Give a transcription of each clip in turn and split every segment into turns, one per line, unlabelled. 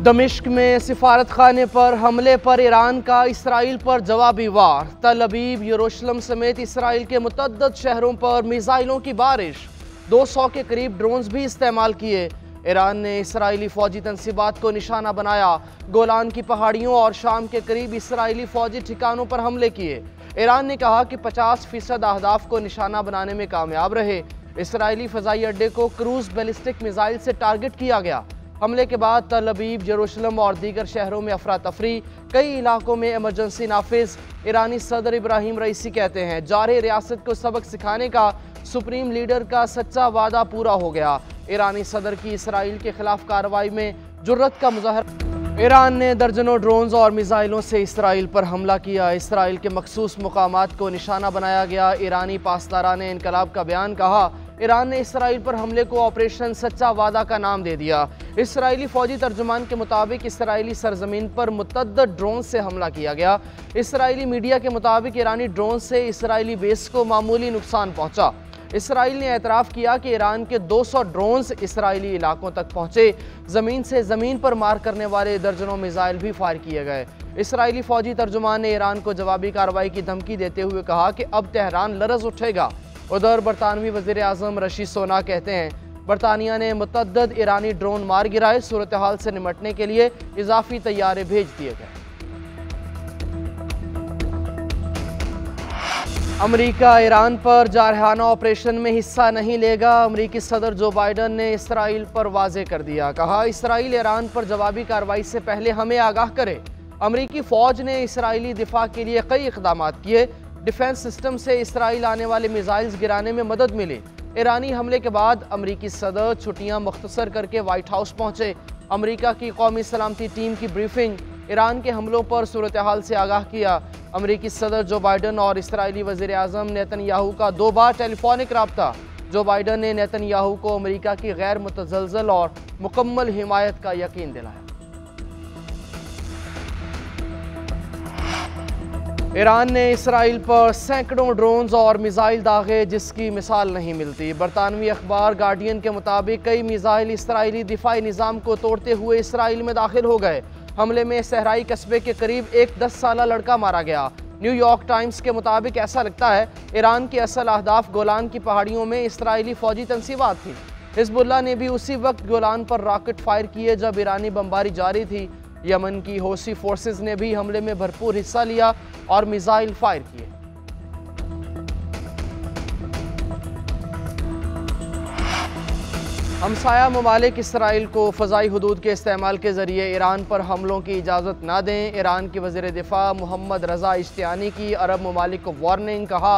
दमिश्क में सिफारत खाने पर हमले पर ईरान का इसराइल पर जवाबी वार। तल अबीब, यरूशलेम समेत इसराइल के मुतअद्दिद शहरों पर मिसाइलों की बारिश। 200 के करीब ड्रोन्स भी इस्तेमाल किए। ईरान ने इसराइली फौजी तंसीबात को निशाना बनाया। गोलान की पहाड़ियों और शाम के करीब इसराइली फौजी ठिकानों पर हमले किए। ईरान ने कहा कि 50% अहदाफ को निशाना बनाने में कामयाब रहे। इसराइली फ़ज़ाई अड्डे को क्रूज बैलिस्टिक मिसाइल से टारगेट किया गया। हमले के बाद तल अबीब, यरूशलेम और दीगर शहरों में अफरा तफरी। कई इलाकों में इमरजेंसी नाफिज। ईरानी सदर इब्राहिम रईसी कहते हैं, जारह रियासत को सबक सिखाने का सुप्रीम लीडर का सच्चा वादा पूरा हो गया। ईरानी सदर की इसराइल के खिलाफ कार्रवाई में जुर्रत का मुजाहरा। ईरान ने दर्जनों ड्रोन्स और मिसाइलों से इसराइल पर हमला किया। इसराइल के मखसूस मुकामात को निशाना बनाया गया। ईरानी पासदारान इनकलाब का बयान कहा, ईरान ने इसराइल पर हमले को ऑपरेशन सच्चा वादा का नाम दे दिया। इसराइली फौजी तर्जुमान के मुताबिक इसराइली सरजमीन पर मुतअद्दिद ड्रोन से हमला किया गया। इसराइली मीडिया के मुताबिक ईरानी ड्रोन से इसराइली बेस को मामूली नुकसान पहुंचा। इसराइल ने एतराफ़ किया कि ईरान के 200 ड्रोन्स इसराइली इलाकों तक पहुंचे। ज़मीन से ज़मीन पर मार करने वाले दर्जनों मिसाइल भी फायर किए गए। इसराइली फौजी तर्जुमान ने ईरान को जवाबी कार्रवाई की धमकी देते हुए कहा कि अब तेहरान लरज़ उठेगा। उधर बरतानवी वज़ीर आज़म ऋषि सुनाक कहते हैं, बरतानिया ने मुतअद्दिद ईरानी ड्रोन मार गिराए। सूरत हाल से निमटने के लिए इजाफी तैयारे भेज दिए गए। अमेरिका ईरान पर जारहाना ऑपरेशन में हिस्सा नहीं लेगा। अमेरिकी सदर जो बाइडन ने इसराइल पर वाज़े कर दिया। कहा, इसराइल ईरान पर जवाबी कार्रवाई से पहले हमें आगाह करे। अमेरिकी फ़ौज ने इसराइली दिफा के लिए कई इक़दाम किए। डिफेंस सिस्टम से इसराइल आने वाले मिसाइल्स गिराने में मदद मिली। ईरानी हमले के बाद अमेरिकी सदर छुट्टियां मुख्तसर करके वाइट हाउस पहुंचे। अमेरिका की कौमी सलामती टीम की ब्रीफिंग। ईरान के हमलों पर सूरत हाल से आगाह किया। अमेरिकी सदर जो बाइडन और इसराइली वज़ीर आज़म नेतन्याहू का 2 बार टेलीफोनिक रब्ता। जो बाइडन ने नेतन्याहू को अमेरिका की गैर मुतज़लज़ल और मुकम्मल हिमायत का यकीन दिलाया। ईरान ने इसराइल पर सैकड़ों ड्रोन्स और मिसाइल दागे, जिसकी मिसाल नहीं मिलती। बरतानवी अखबार गार्डियन के मुताबिक कई मिसाइल इसराइली दिफाई निज़ाम को तोड़ते हुए इसराइल में दाखिल हो गए। हमले में सहराई कस्बे के करीब एक 10 साला लड़का मारा गया। न्यूयॉर्क टाइम्स के मुताबिक ऐसा लगता है ईरान की असल अहदाफ गोलान की पहाड़ियों में इसराइली फौजी तंसीबात थी। हिजबुल्लाह ने भी उसी वक्त गोलान पर रॉकेट फायर किए जब ईरानी बमबारी जारी थी। यमन की हौसी फोर्सेस ने भी हमले में भरपूर हिस्सा लिया और मिसाइल फायर किए। हमसाया ममालिक इसराइल को फ़ज़ाई हदूद के इस्तेमाल के ज़रिए ईरान पर हमलों की इजाज़त ना दें। ईरान के वज़ीर दिफ़ा मोहम्मद रज़ा इश्तियानी की अरब ममालिक को वार्निंग। कहा,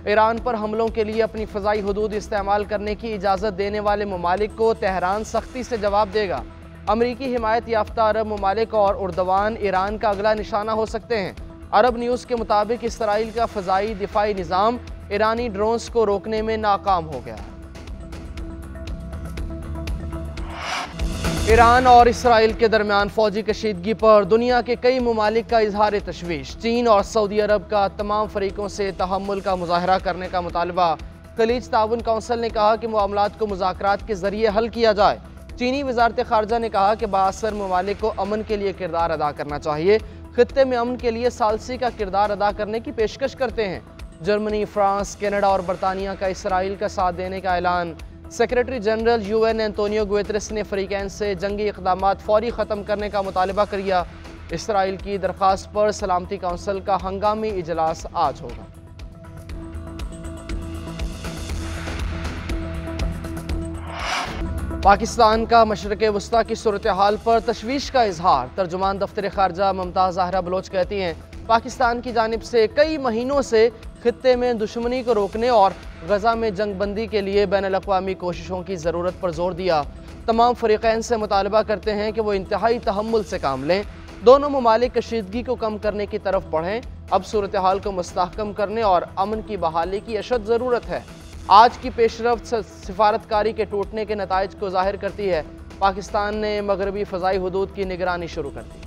ईरान पर हमलों के लिए अपनी फ़ज़ाई हदूद इस्तेमाल करने की इजाज़त देने वाले ममालिक को तेहरान सख्ती से जवाब देगा। अमरीकी हिमायत याफ्ता अरब ममालिक और उर्दवान ईरान का अगला निशाना हो सकते हैं। अरब न्यूज़ के मुताबिक इसराइल का फ़ज़ाई दिफाई निज़ाम ईरानी ड्रोन्स को रोकने में नाकाम हो गया। ईरान और इसराइल के दरमियान फ़ौजी कशीदगी पर दुनिया के कई ममालिक का इजहार तशवीश। चीन और सऊदी अरब का तमाम फरीकों से तहम्मुल का मुज़ाहरा करने का मुतालबा। खलीज ताउन कौंसिल ने कहा कि मामलात को मुज़ाकरात के ज़रिए हल किया जाए। चीनी वज़ारत ख़ारजा ने कहा कि बाअसर ममालिक को अमन के लिए किरदार अदा करना चाहिए। खित्ते में अमन के लिए सालसी का किरदार अदा करने की पेशकश करते हैं। जर्मनी, फ्रांस, कनाडा और बरतानिया का इसराइल का साथ देने का ऐलान। Secretary general UN Antonio Guterres ने फ़रीक़ैन से जंगी इक़दामात फ़ौरी ख़त्म करने का मुतालबा किया। इसराइल की दरख्वास्त पर सलामती कौंसिल का हंगामी इजलास आज होगा। पाकिस्तान का मशरक़ वस्ता की सूरत हाल पर तशवीश का इजहार। तर्जुमान दफ्तर ख़ारजा मुमताज़ ज़ाहरा बलोच कहती हैं, पाकिस्तान की जानिब से कई महीनों से खित्ते में दुश्मनी को रोकने और गज़ा में जंग बंदी के लिए बैनुल-अक़वामी कोशिशों की ज़रूरत पर जोर दिया। तमाम फ़रीक़ैन से मुतालबा करते हैं कि वो इंतहाई तहम्मुल से काम लें। दोनों ममालिक कशीदगी को कम करने की तरफ बढ़ें। अब सूरत हाल को मुस्तहकम करने और अमन की बहाली की अशद ज़रूरत है। आज की पेशरफ्त सिफारतकारी के टूटने के नताइज को ज़ाहिर करती है। पाकिस्तान ने मगरबी फ़ज़ाई हदूद की निगरानी शुरू कर दी।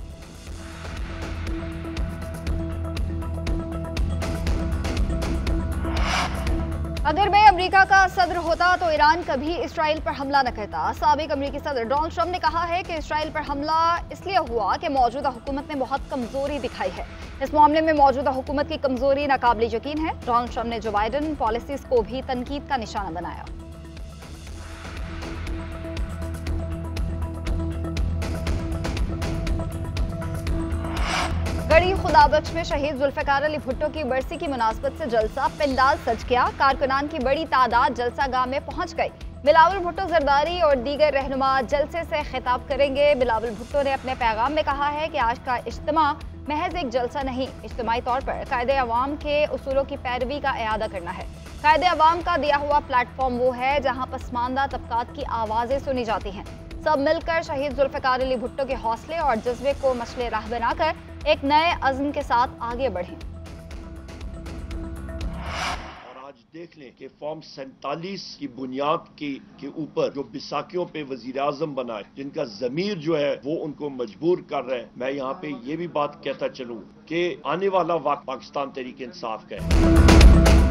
अगर मैं अमेरिका का सदर होता तो ईरान कभी इसराइल पर हमला न करता। साबिक अमेरिकी सदर डोनाल्ड ट्रंप ने कहा है कि इसराइल पर हमला इसलिए हुआ कि मौजूदा हुकूमत ने बहुत कमजोरी दिखाई है। इस मामले में मौजूदा हुकूमत की कमजोरी नाकाबिल यकीन है। डोनाल्ड ट्रंप ने जो बाइडेन पॉलिसीज को भी तनकीद का निशाना बनाया। गढ़ी खुदाबख्श में शहीद जुल्फिकार अली भुट्टो की बरसी की मुनासबत से जलसा पंडाल सज गया। कारकुनान की बड़ी तादाद जलसा गाह में पहुंच गई। बिलावल भुट्टो जरदारी और दीगर रहनुमा जलसे से खिताब करेंगे। बिलावल भुट्टो ने अपने पैगाम में कहा है कि आज का इज्तिमा महज एक जलसा नहीं, इज्तिमाई तौर पर कायदे अवाम के उसूलों की पैरवी का इआदा करना है। कायदे अवाम का दिया हुआ प्लेटफॉर्म वो है जहाँ पसमानदा तबकात की आवाज़ें सुनी जाती हैं। सब मिलकर शहीद जुल्फिकार अली भुट्टो के हौसले और जज्बे को मशले राह बनाकर एक नए अज़्म के साथ आगे बढ़ें।
और आज देख लें कि फॉर्म 47 की बुनियाद के ऊपर जो बिसाकियों पे वजीर आजम बनाए, जिनका जमीर जो है वो उनको मजबूर कर रहे हैं। मैं यहाँ पे ये भी बात कहता चलूँ कि आने वाला वक्त पाकिस्तान तहरीक इंसाफ का है।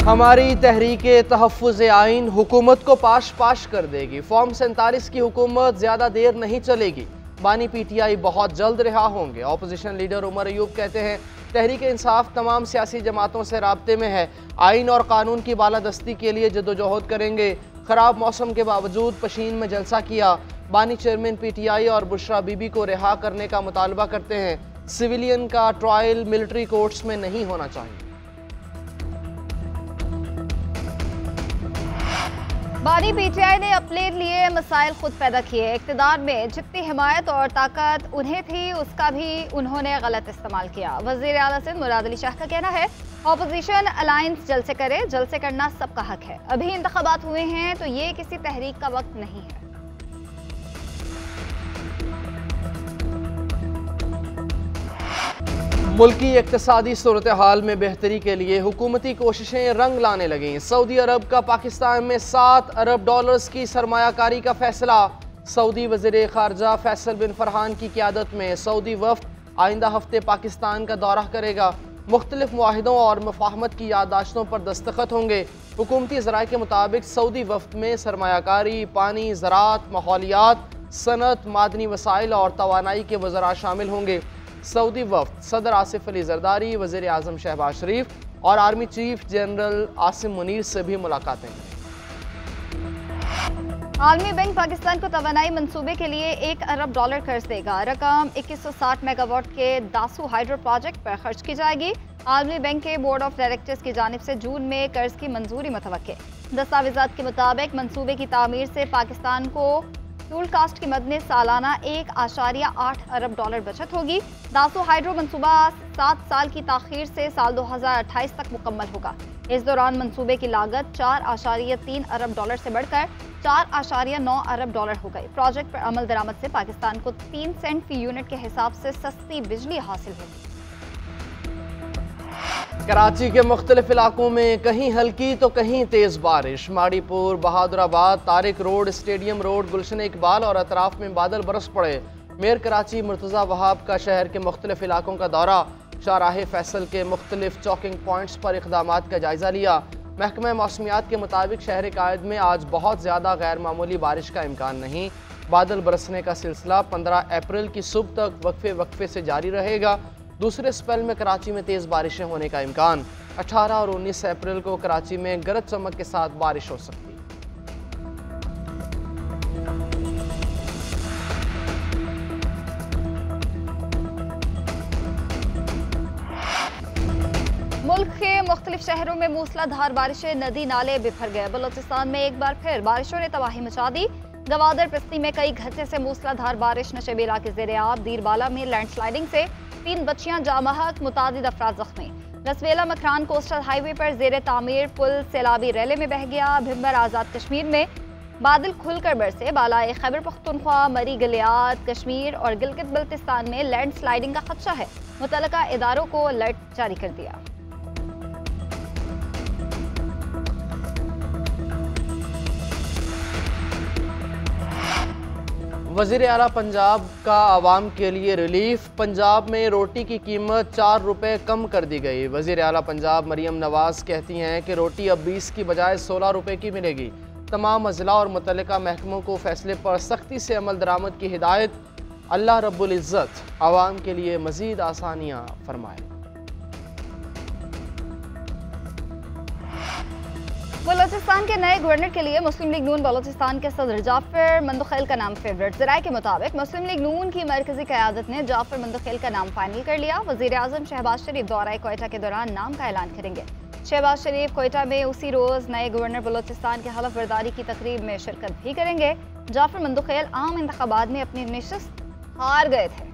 हमारी तहरीक तहफ़्फ़ुज़ आइन हुकूमत को पाश कर देगी। फॉर्म 47 की हुकूमत ज़्यादा देर नहीं चलेगी। बानी PTI बहुत जल्द रिहा होंगे। अपोजिशन लीडर उमर अयूब कहते हैं तहरीक इंसाफ तमाम सियासी जमातों से राब्ते में है। आइन और कानून की बालादस्ती के लिए जद्दोजहद करेंगे। ख़राब मौसम के बावजूद पशीन में जलसा किया। बानी चेयरमैन PTI और बुशरा बीबी को रिहा करने का मुतालबा करते हैं। सिविलियन का ट्रायल मिलिट्री कोर्ट्स में नहीं होना चाहिए।
बानी PTI ने अपने लिए मसाइल खुद पैदा किए। इक़्तिदार में जितनी हिमायत और ताकत उन्हें थी उसका भी उन्होंने गलत इस्तेमाल किया। वज़ीर आला सिंध मुराद अली शाह का कहना है ऑपोजिशन अलायंस जलसे करे, जलसे करना सबका हक है। अभी इंतखाबात हुए हैं तो ये किसी तहरीक का वक्त नहीं है।
मुल्की इक़्तिसादी सूरत हाल में बेहतरी के लिए हुकूमती कोशिशें रंग लाने लगीं। सऊदी अरब का पाकिस्तान में $7 अरब की सरमायाकारी का फैसला। सऊदी वज़ीर ख़ारजा फैसल बिन फरहान की क़यादत में सऊदी वफ़द आइंदा हफ्ते पाकिस्तान का दौरा करेगा। मुख्तलिफ मुआहिदों और मुफाहमत की याददाश्तों पर दस्तखत होंगे। हुकूमती ज़राए के मुताबिक सऊदी वफ़द में सरमायाकारी, पानी, ज़राअत, माहौलियात, सनत, मादनी वसाइल और तवानाई के वज़रा शामिल होंगे। सऊदी वफ़द सदर आसिफ अली जरदारी, वज़ीर आज़म शहबाज शरीफ और army chief general Asim Munir से भी मुलाकातें करें।
आलमी बैंक पाकिस्तान को तवानाई मंसूबे के लिए $1 अरब कर्ज देगा। रकम 2160 मेगावाट के दासू हाइड्रो प्रोजेक्ट पर खर्च की जाएगी। आलमी बैंक के बोर्ड ऑफ डायरेक्टर्स की जानिब से जून में कर्ज की मंजूरी मुतवक्के। दस्तावेजात के मुताबिक मंसूबे की तामीर से पाकिस्तान को फ्यूल कास्ट की मद में सालाना $1.8 अरब बचत होगी। दासो हाइड्रो मंसूबा 7 साल की ताखीर से साल 2028 तक मुकम्मल होगा। इस दौरान मंसूबे की लागत $4.3 अरब से बढ़कर $4.9 अरब हो गई। प्रोजेक्ट पर अमल दरामद से पाकिस्तान को 3 सेंट फी यूनिट के हिसाब से सस्ती बिजली हासिल होगी।
कराची के मुख्तलिफ इलाकों में कहीं हल्की तो कहीं तेज़ बारिश। Maripur, Bahadurabad, Tariq road, stadium road, Gulshan Iqbal और अतराफ में बादल बरस पड़े। मेयर कराची मुर्तज़ा वहाब का शहर के मुख्तलिफ इलाकों का दौरा, शाहराह फैसल के मुख्तलिफ चौकिंग पॉइंट्स पर इक़दामात का जायज़ा लिया। महकमा मौसमियात के मुताबिक शहर कायद में आज बहुत ज़्यादा गैर मामूली बारिश का इम्कान नहीं। बादल बरसने का सिलसिला 15 अप्रैल की सुबह तक वक्फे से जारी रहेगा। दूसरे स्पेल में कराची में तेज़ बारिशें होने का इम्कान। 18 और 19 अप्रैल को कराची में गरज चमक के साथ बारिश हो सकती है।
मुल्क के मुख्तलिफ शहरों में मूसलाधार बारिशें, नदी नाले बिफर गए। बलोचिस्तान में एक बार फिर बारिशों ने तबाही मचा दी। गवादर पिस्ती में कई घंटे से मूसलाधार बारिश, नशेबेला के ज़ेरे-आब। दीरबाला में लैंडस्लाइडिंग से 3 बच्चियां जामहक, मुतादिद अफराद जख्मी। रसवेला मखरान कोस्टल हाईवे पर जेर तामीर पुल सैलाबी रैले में बह गया। भिम्बर आज़ाद कश्मीर में बादल खुलकर बरसे। बालाए खैबर पख्तूनख्वा, मरी गलियात कश्मीर और गिलगित बल्तिस्तान में लैंडस्लाइडिंग का खदशा है। मुतल्लिका इदारों को अलर्ट जारी कर दिया।
वज़ीर आला पंजाब का आवाम के लिए रिलीफ। पंजाब में रोटी की कीमत 4 रुपये कम कर दी गई। वज़ीर आला पंजाब मरियम नवाज कहती हैं कि रोटी अब 20 की बजाय 16 रुपये की मिलेगी। तमाम अज़ला और मुतल्लिका महकमों को फैसले पर सख्ती से अमल दरामद की हिदायत। अल्लाह रब्बुल इज़्ज़त आवाम के लिए मज़ीद आसानियाँ फरमाए।
बलोचिस्तान के नए गवर्नर के लिए मुस्लिम लीग नून बलोचिस्तान के सदर जाफर मंदखेल का नाम फेवरेट। ज़राए के मुताबिक मुस्लिम लीग नून की मरकजी क़यादत ने जाफर मंदखेल का नाम फाइनल कर लिया। वज़ीर आज़म शहबाज शरीफ दौरा कोयटा के दौरान नाम का ऐलान करेंगे। शहबाज शरीफ कोयटा में उसी रोज़ नए गवर्नर बलोचिस्तान के हलफ बर्दारी की तकरीब में शिरकत भी करेंगे। जाफर मंदखेल आम इंतखाबात में अपनी नशिस्त हार गए थे।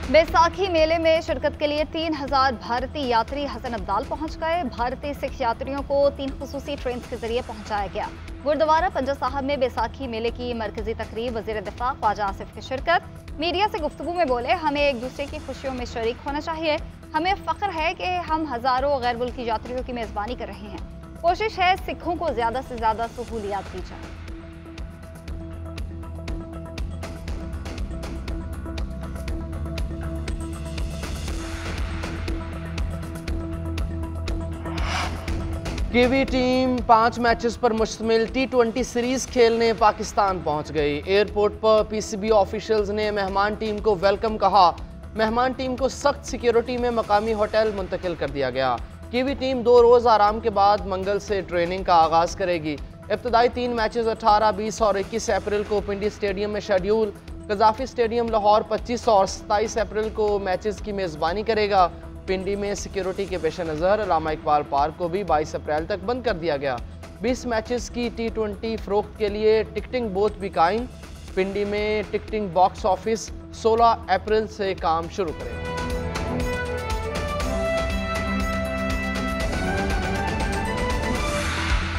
बैसाखी मेले में शिरकत के लिए 3000 भारतीय यात्री हसन अब्दाल पहुंच गए। भारतीय सिख यात्रियों को 3 खुसूसी ट्रेन के जरिए पहुंचाया गया। गुरुद्वारा पंजा साहब में बैसाखी मेले की मरकजी तकरीब वज़ीर दिफा ख्वाजा आसिफ की शिरकत। मीडिया से गुफ्तगू में बोले, हमें एक दूसरे की खुशियों में शरीक होना चाहिए। हमें फ़ख्र है कि हम हज़ारों गैर मुल्की यात्रियों की मेज़बानी कर रहे हैं। कोशिश है सिखों को ज़्यादा से ज़्यादा सहूलियात दी जाए।
कीवी टीम 5 मैचेस पर मुश्तमिल T20 सीरीज खेलने पाकिस्तान पहुंच गई। एयरपोर्ट पर PCB ऑफिशियल्स ने मेहमान टीम को वेलकम कहा। मेहमान टीम को सख्त सिक्योरिटी में मकामी होटल मुंतकिल कर दिया गया। कीवी टीम 2 रोज़ आराम के बाद मंगल से ट्रेनिंग का आगाज़ करेगी। इब्तदाई 3 मैचेस 18, 20 और 21 अप्रैल को पिंडी स्टेडियम में शेड्यूल। कज़ाफ़ी स्टेडियम लाहौर 25 और 27 अप्रैल को मैचेस की मेज़बानी करेगा। पिंडी में सिक्योरिटी के पेश नज़र अल्लामा इकबाल पार्क को भी 22 अप्रैल तक बंद कर दिया गया। 20 मैचेस की T20 फ़रोख्त के लिए टिकटिंग बूथ भी कायम। पिंडी में टिकटिंग बॉक्स ऑफिस 16 अप्रैल से काम शुरू करेगा।